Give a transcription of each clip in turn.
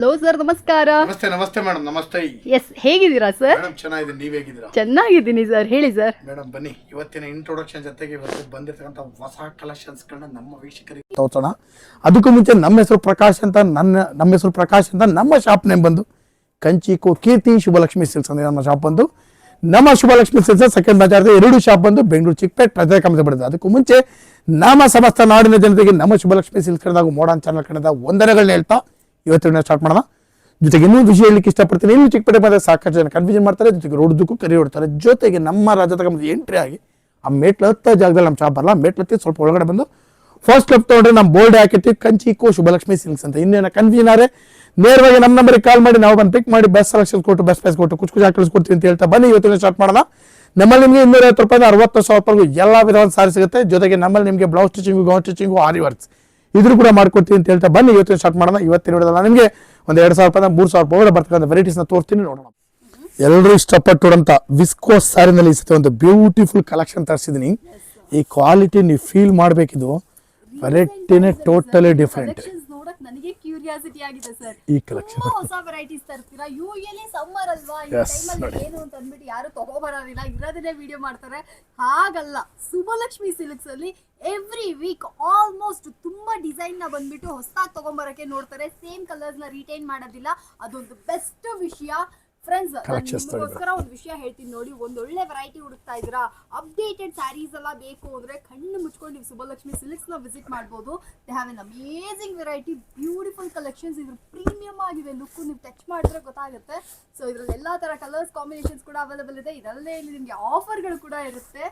Hello sir, ನಮಸ್ಕಾರ. ನಮಸ್ತೆ. ನಮಸ್ತೆ ಮೇಡಮ್. ನಮಸ್ತೆ. ಎಸ್, ಹೇಗಿದ್ದೀರಾ ಸರ್? ಮೇಡಮ್ ಚೆನ್ನಾಗಿದ್ದೀನಿ, ನೀವ್ ಹೇಗಿದ್ದೀರಾ? ಚೆನ್ನಾಗಿದ್ದೀನಿ ಸರ್. ಹೇಳಿ ಸರ್. ಮೇಡಮ್ ಬನ್ನಿ, ಇವತ್ತಿನ ಇಂಟ್ರೊಡಕ್ಷನ್ ಜೊತೆಗೆ ಇವತ್ತು ಬಂದಿರತಕ್ಕಂಥ ಹೊಸ ಕಲೆಕ್ಷನ್ಸ್ ಗಳನ್ನ ನಮ್ಮ ವೀಕ್ಷಕರಿಗೆ ತೋರ್ಸೋಣ. ಅದಕ್ಕೂ ಮುಂಚೆ ನಮ್ಮ ಹೆಸರು ಪ್ರಕಾಶ್ ಅಂತ ನಮ್ಮ ಶಾಪ್ ನೇಮ್ ಬಂದು ಕಂಚಿಕೋ ಕೀರ್ತಿ ಶುಭಲಕ್ಷ್ಮಿ ಸಿಲ್ಕ್ಸ್ ಅಂದ್ರೆ ನಮ್ಮ ಶಾಪ್ ಬಂದು ನಮ್ಮ ಶುಭಲಕ್ಷ್ಮಿ ಸಿಲ್ಕ್ಸ್ ಸೆಕೆಂಡ್ ಬಜಾರ್ ಎರಡು ಶಾಪ್ ಬಂದು ಬೆಂಗಳೂರು ಚಿಕ್ಕಪೇಟೆ ರಜೆ ಕಮ್ಮಿ ಬರುತ್ತೆ. ಅದಕ್ಕೂ ಮುಂಚೆ ನಮ್ಮ ಸಮಸ್ತ ನಾಡಿನ ಜನತೆಗೆ ನಮ್ಮ ಶುಭಲಕ್ಷ್ಮಿ ಸಿಲ್ಕ್ಸ್ ಕಡೆದಾಗ ಮೋಡನ್ ಚಾನಲ್ ಕಡೆದ ವಂದನೆಗಳನ್ನ ಹೇಳ್ತಾ ಇವತ್ತಿನ ಸ್ಟಾರ್ಟ್ ಮಾಡೋಣ. ಜೊತೆಗೆ ಇನ್ನೂ ವಿಷಯ ಹೇಳಲಿಕ್ಕೆ ಇಷ್ಟಪಡ್ತೀನಿ. ಇನ್ನು ಚಿಕ್ಕಪೇಟೆ ಬಂದರೆ ಸಾಕಷ್ಟು ಜನ ಕನ್ಫ್ಯೂಷನ್ ಮಾಡ್ತಾರೆ, ಜೊತೆಗೆ ರೋಡ್ದಕ್ಕೂ ಕರಿ ಹೊಡ್ತಾರೆ. ಜೊತೆಗೆ ನಮ್ಮ ರಾಜ್ಯದ ಎಂಟ್ರಿ ಆಗಿ ಆ ಮೇಟ್ಲು ಹತ್ತ ಜಾಗದಲ್ಲಿ ನಮ್ಮ ಶಾಪ್ ಬರಲ್ಲ, ಮೇಟ್ಲು ಹತ್ತಿ ಸ್ವಲ್ಪ ಒಳಗಡೆ ಬಂದು ಫಸ್ಟ್ ಲೆಫ್ಟ್ ತೊಗೊಂಡ್ರೆ ನಮ್ಮ ಬೋರ್ಡ್ ಹಾಕಿರ್ತೀವಿ ಕಂಚಿಕೋ ಶುಭಲಕ್ಷ್ಮಿ ಸಿಲ್ಕ್ಸ್ ಅಂತ. ಇನ್ನೇನು ಕನ್ಫ್ಯೂಷನ್ ಆದರೆ ನೇರವಾಗಿ ನಮ್ಮ ನಂಬರಿಗೆ ಕಾಲ್ ಮಾಡಿ ನಾವು ಬಂದು ಪಿಕ್ ಮಾಡಿ ಬೆಸ್ಟ್ ಸೆಲೆಕ್ಷನ್ ಕೊಟ್ಟು ಬೆಸ್ಟ್ ಪ್ರೈಸ್ ಕೊಟ್ಟು ಕುಚ್ ಹಾಕಿಸ್ಕೊಡ್ತೀವಿ ಅಂತ ಹೇಳ್ತಾ ಬನ್ನಿ ಇವತ್ತಿನ ಸ್ಟಾರ್ಟ್ ಮಾಡೋಣ. ನಮ್ಮಲ್ಲಿ ನಿಮಗೆ 250 ರೂಪಾಯಿ 60,000 ಎಲ್ಲ ವಿಧವಾದ ಸಾರಿ ಸಿಗುತ್ತೆ. ಜೊತೆಗೆ ನಮ್ಮಲ್ಲಿ ನಿಮಗೆ ಬ್ಲೌಸ್ ಸ್ಟಿಚಿಂಗು, ಗೌನ್ ಸ್ಟಿಚಿಂಗು, ಆರಿ ವರ್ಕ್ಸ್ ಇದ್ರು ಕೂಡ ಮಾಡ್ಕೊಡ್ತೀವಿ ಅಂತ ಹೇಳ್ತಾ ಬನ್ನಿ ಇವತ್ತಿನ ಸ್ಟಾರ್ಟ್ ಮಾಡೋಣ. ಇವತ್ತಿನ ವಿಡಿಯೋದಲ್ಲಿ ನಿಮಗೆ ಒಂದು 2,000 ರೂಪಾಯಿ 3,000 ರೂಪಾಯಿ ಬರ್ತಕ್ಕಂಥ ವೆರೈಟೀಸ್ನ ತೋರಿಸ್ತೀನಿ, ನೋಡೋಣ. ಎಲ್ಲರೂ ಇಷ್ಟಪಟ್ಟುವಂಥ ವಿಸ್ಕೋಸ್ ಸ್ಯಾರಿನಲ್ಲಿ ಈ ಒಂದು ಬ್ಯೂಟಿಫುಲ್ ಕಲೆಕ್ಷನ್ ತರಿಸಿದ್ದೀನಿ. ಈ ಕ್ವಾಲಿಟಿ ನೀವು ಫೀಲ್ ಮಾಡಬೇಕಿದು, ವೆರೈಟಿನೇ ಟೋಟಲಿ ಡಿಫ್ರೆಂಟ್. ನನಗೆ ಕ್ಯೂರಿಯಾಸಿಟಿ ಆಗಿದೆ ಸರ್, ಈ ಕಲೆಕ್ಷನ್ ಹೊಸ ವೆರೈಟೀಸ್ ತರ್ತೀರಾ. ಯೂಶುವಲಿ ಸಮ್ಮರ್ ಅಲ್ವಾ, ಈ ಟೈಮಲ್ಲಿ ಏನು ಅಂತ ಅಂದ್ಬಿಟ್ಟು ಯಾರು ತಗೋಬರೋದಿಲ್ಲ, ಇರೋದನ್ನೇ ವಿಡಿಯೋ ಮಾಡ್ತಾರೆ. ಹಾಗಲ್ಲ, ಶುಭಲಕ್ಷ್ಮಿ ಸಿಲ್ಕ್ಸ್ ಅಲ್ಲಿ ಎವ್ರಿ ವೀಕ್ ಆಲ್ಮೋಸ್ಟ್ ತುಂಬಾ ಡಿಸೈನ್ ನ ಬಂದ್ಬಿಟ್ಟು ಹೊಸದಾಗಿ ತಗೊಂಬರಕ್ಕೆ ನೋಡ್ತಾರೆ. ಸೇಮ್ ಕಲರ್ಸ್ ನ ರಿಟೈನ್ ಮಾಡೋದಿಲ್ಲ, ಅದೊಂದು ಬೆಸ್ಟ್ ವಿಷಯ. ಫ್ರೆಂಡ್ಸ್, ನಿಮಗೋಸ್ಕರ ಒಂದು ವಿಷಯ ಹೇಳ್ತೀನಿ ನೋಡಿ. ಒಂದೊಳ್ಳೆ ವೆರೈಟಿ ಹುಡುಕ್ತಾ ಇದ್ದೀರಾ, ಅಪ್ಡೇಟೆಡ್ ಸ್ಯಾರೀಸ್ ಎಲ್ಲ ಬೇಕು ಅಂದ್ರೆ ಕಣ್ಣು ಮುಚ್ಕೊಂಡು ನೀವು ಶುಭಲಕ್ಷ್ಮಿ ಸಿಲ್ಕ್ಸ್ ನ ವಿಸಿಟ್ ಮಾಡಬಹುದು. They have an amazing variety, beautiful collections. ಇದ್ರ ಪ್ರೀಮಿಯಂ ಆಗಿದೆ, ಲುಕ್ ನೀವು ಟಚ್ ಮಾಡಿದ್ರೆ ಗೊತ್ತಾಗುತ್ತೆ. ಸೊ ಇದ್ರಲ್ಲಿ ಎಲ್ಲಾ ತರ ಕಲರ್ಸ್ ಕಾಂಬಿನೇಷನ್ಸ್ ಕೂಡ ಅವೈಲೇಬಲ್ ಇದೆ. ಇದರಲ್ಲೇ ನಿಮಗೆ ಆಫರ್ಗಳು ಕೂಡ ಇರುತ್ತೆ.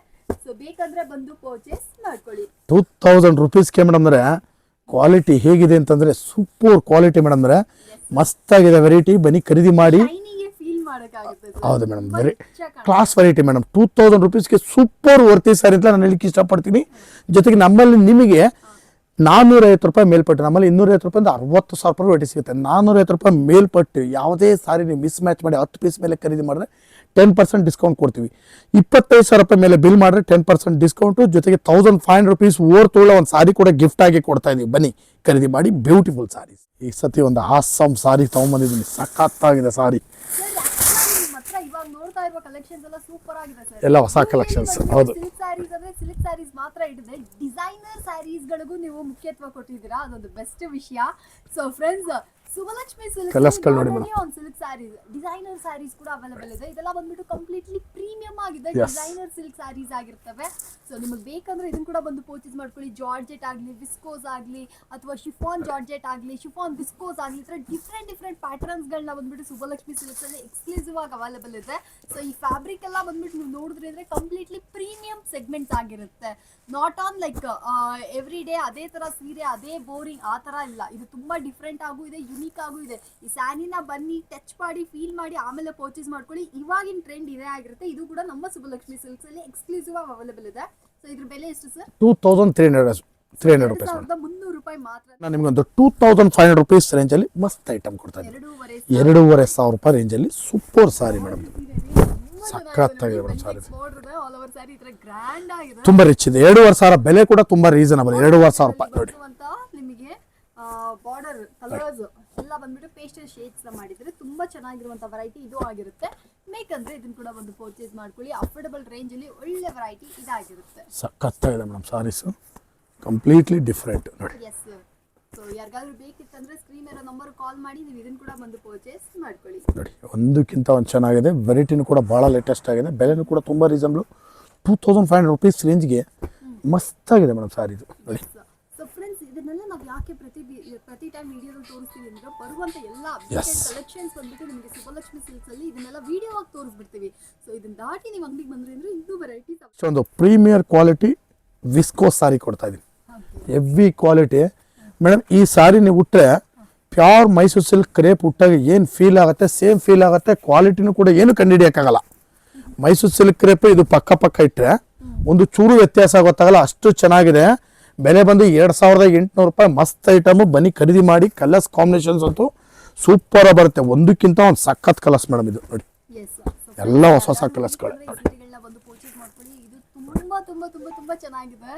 ಸೊ ಬೇಕಂದ್ರೆ ಬಂದು ಪರ್ಚೇಸ್ ಮಾಡ್ಕೊಳ್ಳಿ. 2,000 ರೂಪೀಸ್ಗೆ ಮೇಡಮ್ ಅಂದ್ರೆ ಕ್ವಾಲಿಟಿ ಹೇಗಿದೆ ಅಂತಂದ್ರೆ ಸೂಪರ್ ಕ್ವಾಲಿಟಿ ಮೇಡಮ್ ಅಂದ್ರೆ ಮಸ್ತ್ ಆಗಿದೆ ವೆರೈಟಿ. ಬನ್ನಿ ಖರೀದಿ ಮಾಡಿ. ಹೌದು madam, very class variety madam. 2,000 ರೂಪೀಸ್ಗೆ ಸೂಪರ್ ವರ್ತಿ ಸಾರಿ ಅಂತ ನಾನು ಹೇಳಲಿಕ್ಕೆ ಇಷ್ಟಪಡ್ತೀನಿ. ಜೊತೆಗೆ ನಮ್ಮಲ್ಲಿ ನಿಮಗೆ 450 ರೂಪಾಯಿ ಮೇಲ್ಪಟ್ಟು, ನಮ್ಮಲ್ಲಿ 250 ರೂಪಾಯಿಂದ 60,000 ರೂಪಾಯಿ ವೆರೈಟಿ ಸಿಗುತ್ತೆ. 450 ರೂಪಾಯಿ ಮೇಲ್ಪಟ್ಟು ಯಾವುದೇ ಸಾರಿ ನೀವು ಮಿಸ್ ಮ್ಯಾಚ್ ಮಾಡಿ 10 ಪೀಸ್ ಮೇಲೆ ಖರೀದಿ ಮಾಡಿದ್ರೆ 10% ಡಿಸ್ಕೌಂಟ್ ಕೊಡ್ತೀವಿ. 25,000 ರೂಪಾಯಿ ಮೇಲೆ ಬಿಲ್ ಮಾಡಿದ್ರೆ 10% ಡಿಸ್ಕೌಂಟು. ಜೊತೆಗೆ 1,500 ರೂಪೀಸ್ ಓವರ್ ತೊಗೊಳ್ಳೋ ಒಂದು ಸಾರಿ ಕೂಡ ಗಿಫ್ಟ್ ಆಗಿ ಕೊಡ್ತಾ ಇದೀವಿ. ಬನ್ನಿ ಖರೀದಿ ಮಾಡಿ. ಬ್ಯೂಟಿಫುಲ್ ಸಾರೀಸ್. ಈ ಸತಿ ಒಂದು ಹಾಸಮ್ ಸಾರಿ ತಗೊಂಡ್ಬಂದಿದ್ದೀನಿ, ಸಖತ್ತಾಗಿದೆ ಸಾರಿ. ಎಲ್ಲ ಹೊಸ ಕಲೆಕ್ಷನ್ಸ್. ಹೌದು, ಸಿಲ್ಕ್ ಸ್ಯಾರೀಸ್ ಮಾತ್ರ ಇಟ್ಟಿದೆ, ಡಿಸೈನರ್ ಸ್ಯಾರೀಸ್ ಗಳಿಗೂ ನೀವು ಮುಖ್ಯತ್ವ ಕೊಟ್ಟಿದ್ದೀರಾ, ಅದೊಂದು ಬೆಸ್ಟ್ ವಿಷಯ. So friends, Shubhalakshmi silk silk sarees, designer sarees ಕೂಡ ಅವೈಲೇಬಲ್ ಇದೆ. ಇದೆಲ್ಲ ಬಂದ್ಬಿಟ್ಟು ಕಂಪ್ಲೀಟ್ಲಿ ಪ್ರೀಮಿಯಂ ಆಗಿದೆ, ಡಿಸೈನರ್ ಸಿಲ್ಕ್ ಸ್ಯಾರೀಸ್ ಆಗಿರ್ತವೆ. ಸೊ ನಿಮಗೆ ಬೇಕಂದ್ರೆ ಇದನ್ನ ಕೂಡ ಬಂದು ಪರ್ಚೇಸ್ ಮಾಡ್ಕೊಳ್ಳಿ. ಜಾರ್ಜೆಟ್ ಆಗಲಿ, ವಿಸ್ಕೋಸ್ ಆಗಲಿ, ಅಥವಾ ಶಿಫಾನ್ ಜಾರ್ಜೆಟ್ ಆಗಲಿ, ಶಿಫಾನ್ ವಿಸ್ಕೋಸ್ ಆಗಲಿ, ಈ ಥರ ಡಿಫ್ರೆಂಟ್ ಪ್ಯಾಟರ್ನ್ಸ್ಗಳನ್ನ ಬಂದ್ಬಿಟ್ಟು ಶುಭಲಕ್ಷ್ಮಿ ಸಿಲ್ಕ್ಸ್ ಅಲ್ಲಿ ಎಕ್ಸ್ಕ್ಲೂಸಿವ್ ಆಗಿ ಅವೈಲೇಬಲ್ ಇದೆ. ಸೊ ಈ ಫ್ಯಾಬ್ರಿಕ್ ಎಲ್ಲ ಬಂದ್ಬಿಟ್ಟು ನೀವು ನೋಡಿದ್ರೆ ಅಂದ್ರೆ ಕಂಪ್ಲೀಟ್ಲಿ ಪ್ರೀಮಿಯಂ ಸೆಗ್ಮೆಂಟ್ಸ್ ಆಗಿರುತ್ತೆ. Not on like every day ಅದೇ ತರ ಸೀರೆ, ಅದೇ ಬೋರಿಂಗ್ ಆ ತರ ಇಲ್ಲ. ಇದು ತುಂಬಾ ಡಿಫ್ರೆಂಟ್ ಆಗೂ ಇದೆ, ಯುನೀಕ್ ಆಗೂ ಇದೆ. ಈ ಸ್ಯಾರಿನ ಬನ್ನಿ ಟಚ್ ಮಾಡಿ, ಫೀಲ್ ಮಾಡಿ, ಆಮೇಲೆ ಪರ್ಚೇಸ್ ಮಾಡ್ಕೊಳ್ಳಿ. ಇವಾಗಿನ ಟ್ರೆಂಡ್ ಇದೇ ಆಗಿರುತ್ತೆ. ಇದು ಕೂಡ ನಮ್ಮ ಶುಭಲಕ್ಷ್ಮಿ ಸಿಲ್ಕ್ಸ್ ಅಲ್ಲಿ ಎಕ್ಸ್ಕ್ಲೂಸಿವ್ ಆಗಿ ಅವೈಲೇಬಲ್ ಇದೆ. ಸೊ ಇದ್ರ ಬೆಲೆ ಎಷ್ಟು ಸರ್? 2,300 ರೂಪಾಯಿ. 2,300 ರೂಪಾಯಿ ಮಾತ್ರ. ನಾನು ನಿಮ್ಗೊಂದು 2,500 ರೂಪೀಸ್ ರೇಂಜ್ ಅಲ್ಲಿ ಮಸ್ತ್ ಐಟಮ್ ಕೊಡ್ತಾ ಇದ್ದೀನಿ. 2,500 ರೂಪಾಯಿ ರೇಂಜ್ ಅಲ್ಲಿ ಸೂಪರ್ ಸಾರಿ ಮೇಡಮ್. ಸಖತ್ತಾಗಿದೆ ಮೇಡಮ್ ಸಾರಿ, ತುಂಬಾ ರಿಚ್ ಇದೆ. 2,500 ಬೆಲೆ ಕೂಡ ತುಂಬಾ ರೀಸನಬಲ್. 2,500 ರೂಪಾಯಿ ನೋಡಿ. ನಿಮಗೆ ಬಾರ್ಡರ್ ಕಲರ್ಸ್ ಎಲ್ಲ ಬಂದ್ಬಿಟ್ಟು ಪೇಸ್ಟಲ್ ಶೇಡ್ಸ್ ಮಾಡಿದ್ರೆ ತುಂಬಾ ಚೆನ್ನಾಗಿರುವಂತ ವೆರೈಟಿ ಇದು ಆಗಿರುತ್ತೆ. ಬೇಕಂದ್ರೆ ಇದನ್ನ ಕೂಡ ಒಂದು ಪರ್ಚೇಸ್ ಮಾಡ್ಕೊಳ್ಳಿ. ಅಫೋರ್ಡಬಲ್ ರೇಂಜ್ ಅಲ್ಲಿ ಒಳ್ಳೆ ವೆರೈಟಿ ಇದಾಗಿರುತ್ತೆ. ಸಖತ್ತಾಗಿದೆ ಮೇಡಮ್ ಸಾರೀಸ್, ಕಂಪ್ಲೀಟ್ಲಿ ಡಿಫ್ರೆಂಟ್ ನೋಡಿ. ಎಸ್, ಸೊ ಯಾರಿಗಾದ್ರೂ ಬೇಕಿತ್ತಂದ್ರೆ ಸ್ಕ್ರೀನ್ ಮೇಲೆ ನಂಬರ್ ಕಾಲ್ ಮಾಡಿ ನೀವು ಇದನ್ನ ಕೂಡ ಬಂದು ಪರ್ಚೇಸ್ ಮಾಡ್ಕೊಳ್ಳಿ. ನೋಡಿ, ಒಂದಕ್ಕಿಂತ ಒಂದು ಚೆನ್ನಾಗಿದೆ. ವೆರೈಟಿನೂ ಕೂಡ ಭಾಳ ಲೇಟೆಸ್ಟ್ ಆಗಿದೆ. ಬೆಲೆನೂ ಕೂಡ ತುಂಬ ರೀಸನಬಲ್. 2,500 ರೂಪೀಸ್ ರೇಂಜ್ಗೆ ಮಸ್ತಾಗಿದೆ ಮೇಡಮ್ ಸಾರಿ ಇದು ನೋಡಿ. ಸೊ ಫ್ರೆಂಡ್ಸ್, ಇದನ್ನೆಲ್ಲ ನಾವು ಯಾಕೆ ಪ್ರತಿ ಟೈಮ್ ವಿಡಿಯೋದಲ್ಲಿ ತೋರಿಸ್ತೀವಿ ಅಂದ್ರೆ ಬರುವಂತ ಎಲ್ಲ ಅಪ್ಡೇಟೆಡ್ ಕಲೆಕ್ಷನ್ಸ್ ಬಂದ್ಬಿಟ್ಟು ನಿಮಗೆ ಶುಭಲಕ್ಷ್ಮಿ ಸಿಲ್ಕ್ಸ್ ಅಲ್ಲಿ ಇದನ್ನೆಲ್ಲ ವಿಡಿಯೋ ಆಗಿ ತೋರಿಸ್ಬಿಡ್ತೀವಿ. ಸೊ ಇದನ್ನ ದಾಟಿ ನೀವು ಅಂಗಡಿಗೆ ಬಂದ್ರೆ ಅಂದ್ರೆ ಇನ್ನೂ ವೆರೈಟೀಸ್. ಒಂದು ಪ್ರೀಮಿಯರ್ ಕ್ವಾಲಿಟಿ ವಿಸ್ಕೋಸ್ ಸಾರಿ ಕೊಡ್ತಾ ಇದೀನಿ, ಹೆವಿ ಕ್ವಾಲಿಟಿ ಮೇಡಮ್. ಈ ಸಾರಿ ನೀವು ಉಟ್ಟರೆ ಪ್ಯೂರ್ ಮೈಸೂರು ಸಿಲ್ಕ್ ಕ್ರೇಪ್ ಉಟ್ಟಾಗ ಏನು ಫೀಲ್ ಆಗುತ್ತೆ ಸೇಮ್ ಫೀಲ್ ಆಗುತ್ತೆ. ಕ್ವಾಲಿಟಿನೂ ಕೂಡ ಏನು ಕಂಡುಹಿಡಿಯೋಕ್ಕಾಗಲ್ಲ. ಮೈಸೂರು ಸಿಲ್ಕ್ ಕ್ರೇಪ್ ಇದು ಪಕ್ಕ ಇಟ್ಟರೆ ಒಂದು ಚೂರು ವ್ಯತ್ಯಾಸ ಗೊತ್ತಾಗಲ್ಲ, ಅಷ್ಟು ಚೆನ್ನಾಗಿದೆ. ಬೆಲೆ ಬಂದು 2,800 ರೂಪಾಯಿ. ಮಸ್ತ್ ಐಟಮು. ಬನ್ನಿ ಖರೀದಿ ಮಾಡಿ. ಕಲರ್ಸ್ ಕಾಂಬಿನೇಷನ್ಸ್ ಅಂತೂ ಸೂಪರ್ ಬರುತ್ತೆ, ಒಂದಕ್ಕಿಂತ ಒಂದು ಸಖತ್ ಕಲರ್ಸ್ ಮೇಡಮ್ ಇದು ನೋಡಿ. ಎಲ್ಲ ಹೊಸ ಕಲರ್ಸ್ಗಳು ನೋಡಿ. ತುಂಬಾ ತುಂಬಾ ತುಂಬಾ ತುಂಬಾ ಚೆನ್ನಾಗಿದೆ.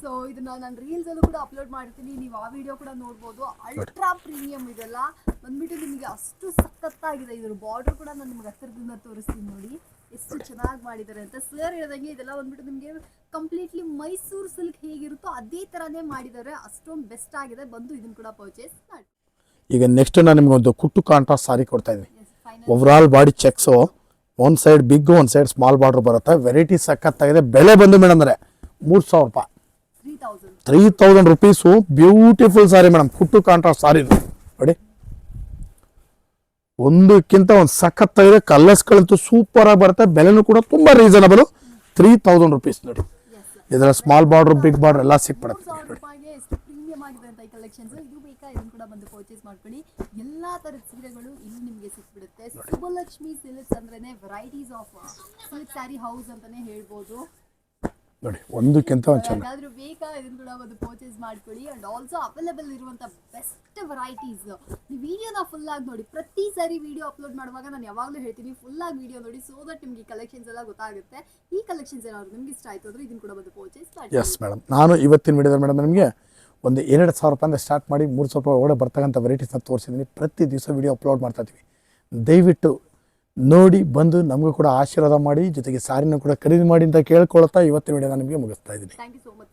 ಸೊ ಇದನ್ನ ನಾನು ರೀಲ್ಸ್ ಅಲ್ಲೂ ಕೂಡ ಅಪ್ಲೋಡ್ ಮಾಡ್ತೀನಿ, ನೀವು ಆ ವಿಡಿಯೋ ಕೂಡ ನೋಡ್ಬೋದು. ಅಲ್ಟ್ರಾ ಪ್ರೀಮಿಯಂ ಇದೆಲ್ಲ ಬಂದ್ಬಿಟ್ಟು ನಿಮಗೆ ಅಷ್ಟು ಸಖತ್ತಾಗಿದೆ. ಇದ್ರ ಬಾರ್ಡರ್ ಕೂಡ ನಾನು ನಿಮ್ಗೆ ಹತ್ತಿರದಿಂದ ತೋರಿಸ್ತೀನಿ ನೋಡಿ ಎಷ್ಟು ಚೆನ್ನಾಗಿ ಮಾಡಿದ್ದಾರೆ ಅಂತ. ಸರ್ ಹೇಳ್ದಂಗೆ ಇದೆಲ್ಲ ಬಂದ್ಬಿಟ್ಟು ನಿಮಗೆ ಕಂಪ್ಲೀಟ್ಲಿ ಮೈಸೂರು ಸಿಲ್ಕ್ ಹೇಗಿರುತ್ತೋ ಅದೇ ಥರನೇ ಮಾಡಿದ್ದಾರೆ. ಅಷ್ಟೊಂದು ಬೆಸ್ಟ್ ಆಗಿದೆ. ಬಂದು ಇದನ್ನು ಕೂಡ ಪರ್ಚೇಸ್ ಮಾಡಿ. ಈಗ ನೆಕ್ಸ್ಟ್ ನಾನು ನಿಮ್ಗೆ ಒಂದು ಕುಟ್ಟು ಕಾಂಟ್ರಾಸ್ಟ್ ಸಾರಿ ಕೊಡ್ತಾ ಇದ್ದೀನಿ. ಫೈನಲ್ ಓವರಾಲ್ ಬಾಡಿ ಚೆಕ್ಸು, ಒಂದು ಸೈಡ್ ಬಿಗ್ ಒಂದು ಸೈಡ್ ಸ್ಮಾಲ್ ಬಾರ್ಡರ್ ಬರುತ್ತೆ. ವೆರೈಟಿ ಸಖತ್ತಾಗಿದೆ. ಬೆಲೆ ಬಂದು ಮೇಡಮ್ ಅಂದರೆ 3,000 ರೂಪಾಯಿ, 3,000 ರುಪೀಸು. ಬ್ಯೂಟಿಫುಲ್ ಸಾರಿ ಮೇಡಮ್, ಕುಟ್ಟು ಕಾಂಟ್ರಾಸ್ಟ್ ಸಾರಿ ನೋಡಿ. ಒಂದಕ್ಕಿಂತ ಒಂದು ಸಖತ್ತಾಗಿದೆ. ಕಲರ್ಸ್ಗಳಂತೂ ಸೂಪರ್ ಆಗಿ ಬರುತ್ತೆ. ಬೆಲೆನೂ ಕೂಡ ತುಂಬ ರೀಸನಬಲು, 3,000 ರುಪೀಸ್ ನೋಡಿ. ಇದರ ಸ್ಮಾಲ್ ಬಾರ್ಡರ್ ಬಿಗ್ ಬಾರ್ಡರ್ ಎಲ್ಲ ಸಿಕ್ಬಿಡುತ್ತೆ ನೋಡಿ. ಎಷ್ಟು ಪ್ರೀಮಿಯಂ ಆಗಿದೆ ಅಂತ ಈ ಕಲೆಕ್ಷನ್ಸ್. ಇದು ಬೇಕಾ ಇದನ್ನು ಕೂಡ ಬಂದು ಪರ್ಚೇಸ್ ಮಾಡ್ಕೊಳ್ಳಿ. ಎಲ್ಲಾ ತರದ ಸೀರೆಗಳು ಇಲ್ಲಿ ನಿಮಗೆ ಸಿಕ್ಬಿಡುತ್ತೆ. ಸುಬ್ಬಲಕ್ಷ್ಮಿ ಸಿಲ್ಕ್ಸ್ ಅಂದ್ರೇನೆ varieties of silk sari house ಅಂತಾನೆ ಹೇಳ್ಬೋದು ನೋಡಿ. ಒಂದಕ್ಕಿಂತ ಒಂದು ಚೆನ್ನಾಗಿ. ಯಾರಾದ್ರೂ ಬೇಕಾ ಇದನ್ನು ಕೂಡ ಬಂದು ಪರ್ಚೇಸ್ ಮಾಡ್ಕೊಳ್ಳಿ. ಅಂಡ್ ಆಲ್ಸೋ ಅವೈಲೇಬಲ್ ಇರುವಂತ ಬೆಸ್ಟ್ ವೆರೈಟೀಸ್. ನೀವು ವಿಡಿಯೋನ ಫುಲ್ ಆಗಿ ನೋಡಿ. ಪ್ರತಿ ಸಾರಿ ವಿಡಿಯೋ ಅಪ್ಲೋಡ್ ಮಾಡುವಾಗ ನಾನು ಯಾವಾಗಲೂ ಹೇಳ್ತೀನಿ ಫುಲ್ ಆಗಿ ವಿಡಿಯೋ ನೋಡಿ, ಸೋ ದಟ್ ನಿಮಗೆ ಕಲೆಕ್ಷನ್ಸ್ ಎಲ್ಲ ಗೊತ್ತಾಗುತ್ತೆ. ಈ ಕಲೆಕ್ಷನ್ಸ್ ಏನಾದ್ರು ನಿಮ್ಗೆ ಇಷ್ಟ ಆಯ್ತು ಅಂದ್ರೆ ಇದನ್ನು ಕೂಡ ಬಂದು ಪರ್ಚೇಸ್ ಮಾಡಿ. ಎಸ್ ಮೇಡಮ್, ನಾನು ಇವತ್ತಿನ ವಿಡಿಯೋದಲ್ಲಿ ಮೇಡಮ್ ನಿಮಗೆ ಒಂದು 2,000 ರೂಪಾಯಿಂದ ಸ್ಟಾರ್ಟ್ ಮಾಡಿ 3,000 ರೂಪಾಯಿ ಒಳಗಡೆ ಬರ್ತಕ್ಕಂಥ ವೆರೈಟೀಸ್ನ ತೋರಿಸಿದ್ದೀನಿ. ಪ್ರತಿ ದಿವಸ ವಿಡಿಯೋ ಅಪ್ಲೋಡ್ ಮಾಡ್ತಾ ಇದ್ದೀವಿ. ದಯವಿಟ್ಟು ನೋಡಿ ಬಂದು ನಮಗೂ ಕೂಡ ಆಶೀರ್ವಾದ ಮಾಡಿ, ಜೊತೆಗೆ ಸಾರಿನ ಕೂಡ ಖರೀದಿ ಮಾಡಿ ಅಂತ ಕೇಳ್ಕೊಳ್ತಾ ಇವತ್ತಿನ ವಿಡಿಯೋನ ನಿಮಗೆ ಮುಗಿಸ್ತಾ ಇದ್ದೀನಿ. Thank you so much.